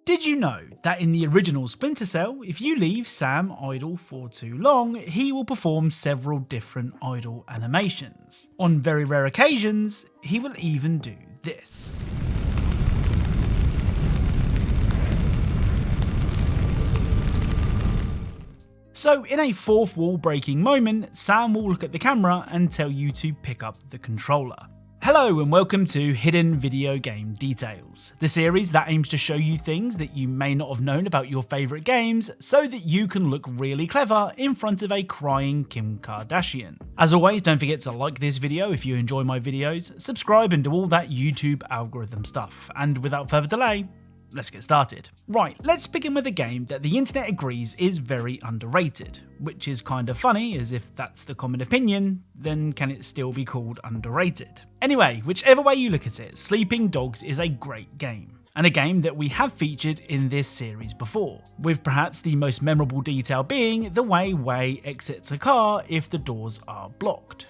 Did you know that in the original Splinter Cell, if you leave Sam idle for too long, he will perform several different idle animations? On very rare occasions, he will even do this. So in a fourth wall breaking moment, Sam will look at the camera and tell you to pick up the controller. Hello and welcome to Hidden Video Game Details, the series that aims to show you things that you may not have known about your favourite games so that you can look really clever in front of a crying Kim Kardashian. As always, don't forget to like this video if you enjoy my videos, subscribe and do all that YouTube algorithm stuff, and without further delay, let's get started. Right, let's begin with a game that the internet agrees is very underrated, which is kind of funny, as if that's the common opinion, then can it still be called underrated? Anyway, whichever way you look at it, Sleeping Dogs is a great game, and a game that we have featured in this series before, with perhaps the most memorable detail being the way Wei exits a car if the doors are blocked.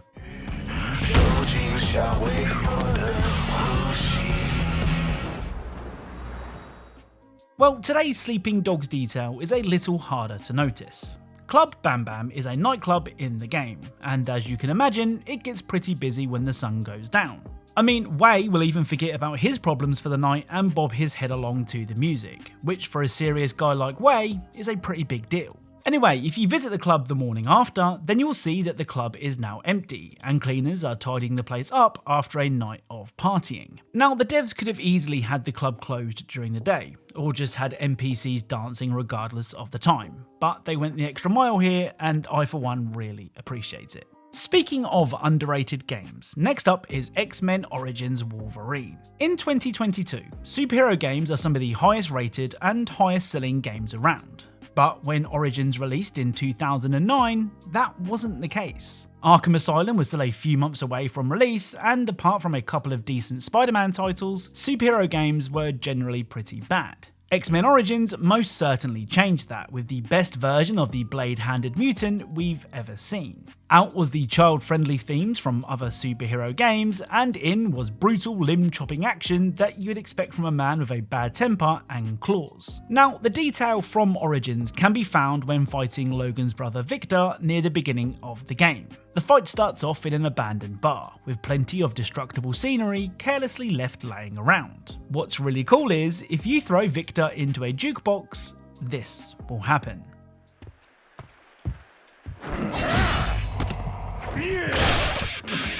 Well, today's Sleeping Dogs detail is a little harder to notice. Club Bam Bam is a nightclub in the game, and as you can imagine, it gets pretty busy when the sun goes down. I mean, Wei will even forget about his problems for the night and bob his head along to the music, which for a serious guy like Wei is a pretty big deal. Anyway, if you visit the club the morning after, then you'll see that the club is now empty, and cleaners are tidying the place up after a night of partying. Now, the devs could have easily had the club closed during the day, or just had NPCs dancing regardless of the time, but they went the extra mile here, and I for one really appreciate it. Speaking of underrated games, next up is X-Men Origins Wolverine. In 2022, superhero games are some of the highest rated and highest selling games around. But when Origins released in 2009, that wasn't the case. Arkham Asylum was still a few months away from release, and apart from a couple of decent Spider-Man titles, superhero games were generally pretty bad. X-Men Origins most certainly changed that, with the best version of the blade-handed mutant we've ever seen. Out was the child-friendly themes from other superhero games, and in was brutal limb-chopping action that you'd expect from a man with a bad temper and claws. Now, the detail from Origins can be found when fighting Logan's brother Victor near the beginning of the game. The fight starts off in an abandoned bar, with plenty of destructible scenery carelessly left laying around. What's really cool is, if you throw Victor into a jukebox, this will happen.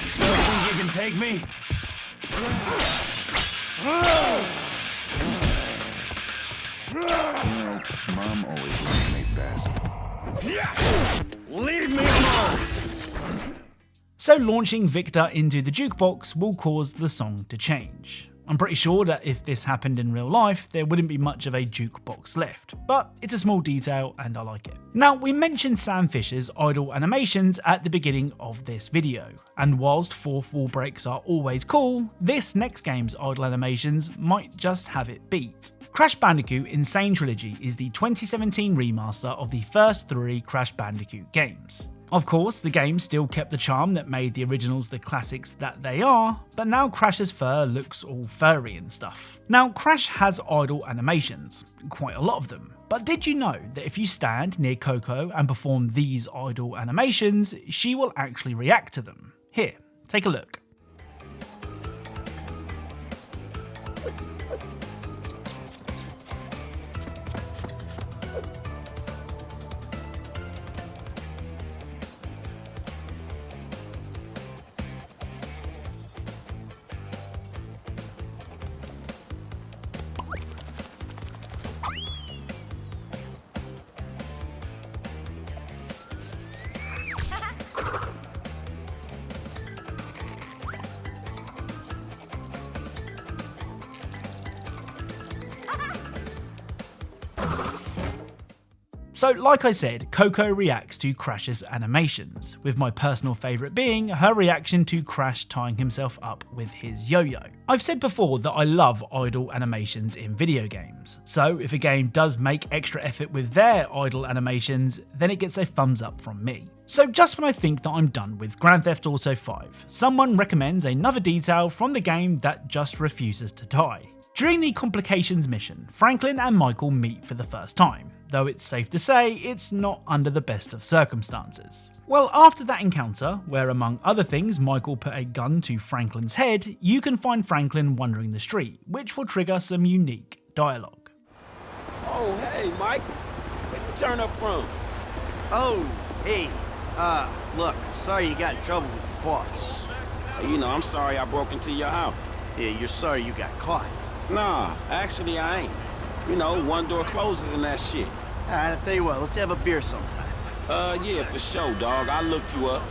Still think you can take me? Mom always loved me best. Leave me alone! So launching Victor into the jukebox will cause the song to change. I'm pretty sure that if this happened in real life, there wouldn't be much of a jukebox left, but it's a small detail and I like it. Now, we mentioned Sam Fisher's idle animations at the beginning of this video, and whilst fourth wall breaks are always cool, this next game's idle animations might just have it beat. Crash Bandicoot N Sane Trilogy is the 2017 remaster of the first three Crash Bandicoot games. Of course, the game still kept the charm that made the originals the classics that they are, but now Crash's fur looks all furry and stuff. Now, Crash has idle animations, quite a lot of them, but did you know that if you stand near Coco and perform these idle animations, she will actually react to them? Here, take a look. So like I said, Coco reacts to Crash's animations, with my personal favourite being her reaction to Crash tying himself up with his yo-yo. I've said before that I love idle animations in video games, so if a game does make extra effort with their idle animations, then it gets a thumbs up from me. So just when I think that I'm done with Grand Theft Auto 5, someone recommends another detail from the game that just refuses to die. During the Complications mission, Franklin and Michael meet for the first time, though it's safe to say it's not under the best of circumstances. Well, after that encounter, where among other things Michael put a gun to Franklin's head, you can find Franklin wandering the street, which will trigger some unique dialogue. Oh, hey, Michael. Where you turn up from? Oh, hey. Look, I'm sorry you got in trouble with your boss. Hey, you know, I'm sorry I broke into your house. Yeah, you're sorry you got caught. Nah, actually I ain't. You know, one door closes and that shit. Alright, I'll tell you what, let's have a beer sometime. Yeah, for sure, dog. I'll look you up.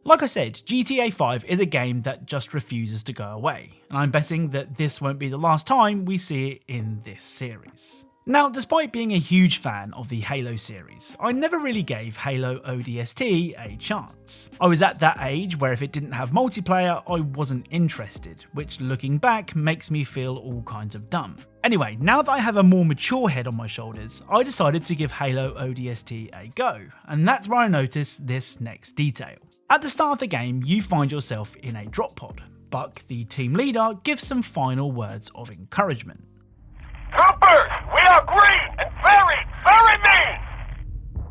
Like I said, GTA 5 is a game that just refuses to go away, and I'm betting that this won't be the last time we see it in this series. Now, despite being a huge fan of the Halo series, I never really gave Halo ODST a chance. I was at that age where if it didn't have multiplayer, I wasn't interested, which looking back makes me feel all kinds of dumb. Anyway, now that I have a more mature head on my shoulders, I decided to give Halo ODST a go, and that's where I noticed this next detail. At the start of the game, you find yourself in a drop pod. Buck, the team leader, gives some final words of encouragement. Troopers, we are green and very, very mean!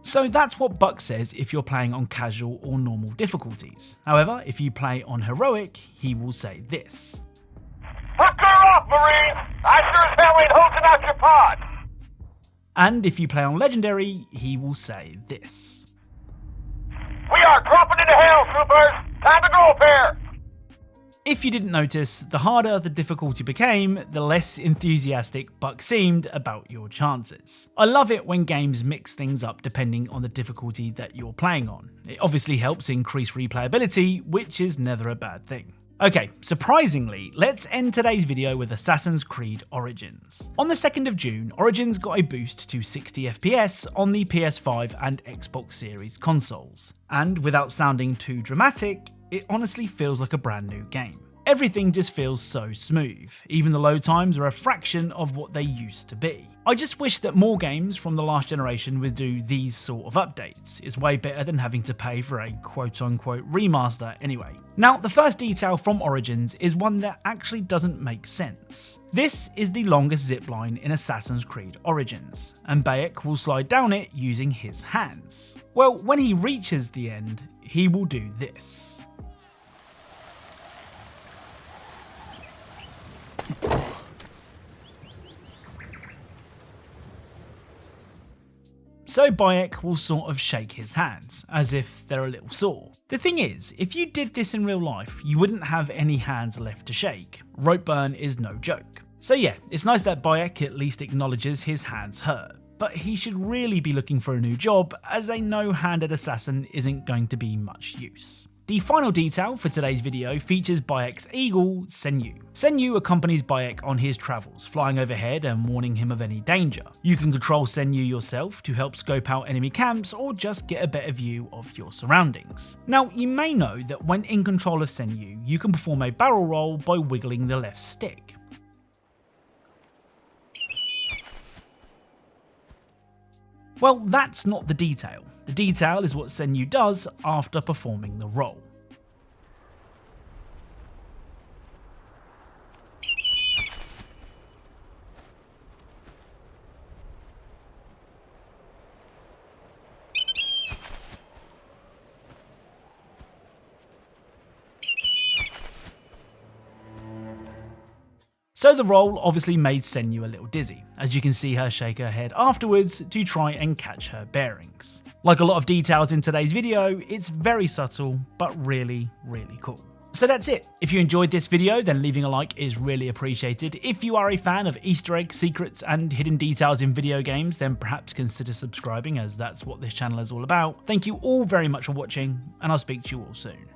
So that's what Buck says if you're playing on casual or normal difficulties. However, if you play on heroic, he will say this. Hook her up, Marines! I sure as hell ain't hosing out your pod! And if you play on legendary, he will say this. We are dropping into hell, troopers! Time to go up here! If you didn't notice, the harder the difficulty became, the less enthusiastic Buck seemed about your chances. I love it when games mix things up depending on the difficulty that you're playing on. It obviously helps increase replayability, which is never a bad thing. Okay, surprisingly, let's end today's video with Assassin's Creed Origins. On the 2nd of June, Origins got a boost to 60 FPS on the PS5 and Xbox Series consoles. And without sounding too dramatic, it honestly feels like a brand new game. Everything just feels so smooth, even the load times are a fraction of what they used to be. I just wish that more games from the last generation would do these sort of updates. It's way better than having to pay for a quote-unquote remaster anyway. Now, the first detail from Origins is one that actually doesn't make sense. This is the longest zipline in Assassin's Creed Origins, and Bayek will slide down it using his hands. Well, when he reaches the end, he will do this. So Bayek will sort of shake his hands, as if they're a little sore. The thing is, if you did this in real life, you wouldn't have any hands left to shake. Rope burn is no joke. So yeah, it's nice that Bayek at least acknowledges his hands hurt, but he should really be looking for a new job, as a no-handed assassin isn't going to be much use. The final detail for today's video features Bayek's eagle, Senyu. Senyu accompanies Bayek on his travels, flying overhead and warning him of any danger. You can control Senyu yourself to help scope out enemy camps or just get a better view of your surroundings. Now, you may know that when in control of Senyu, you can perform a barrel roll by wiggling the left stick. Well, that's not the detail. The detail is what Senyu does after performing the roll. So the roll obviously made Senyu a little dizzy, as you can see her shake her head afterwards to try and catch her bearings. Like a lot of details in today's video, it's very subtle, but really, really cool. So that's it. If you enjoyed this video, then leaving a like is really appreciated. If you are a fan of Easter eggs, secrets, and hidden details in video games, then perhaps consider subscribing, as that's what this channel is all about. Thank you all very much for watching, and I'll speak to you all soon.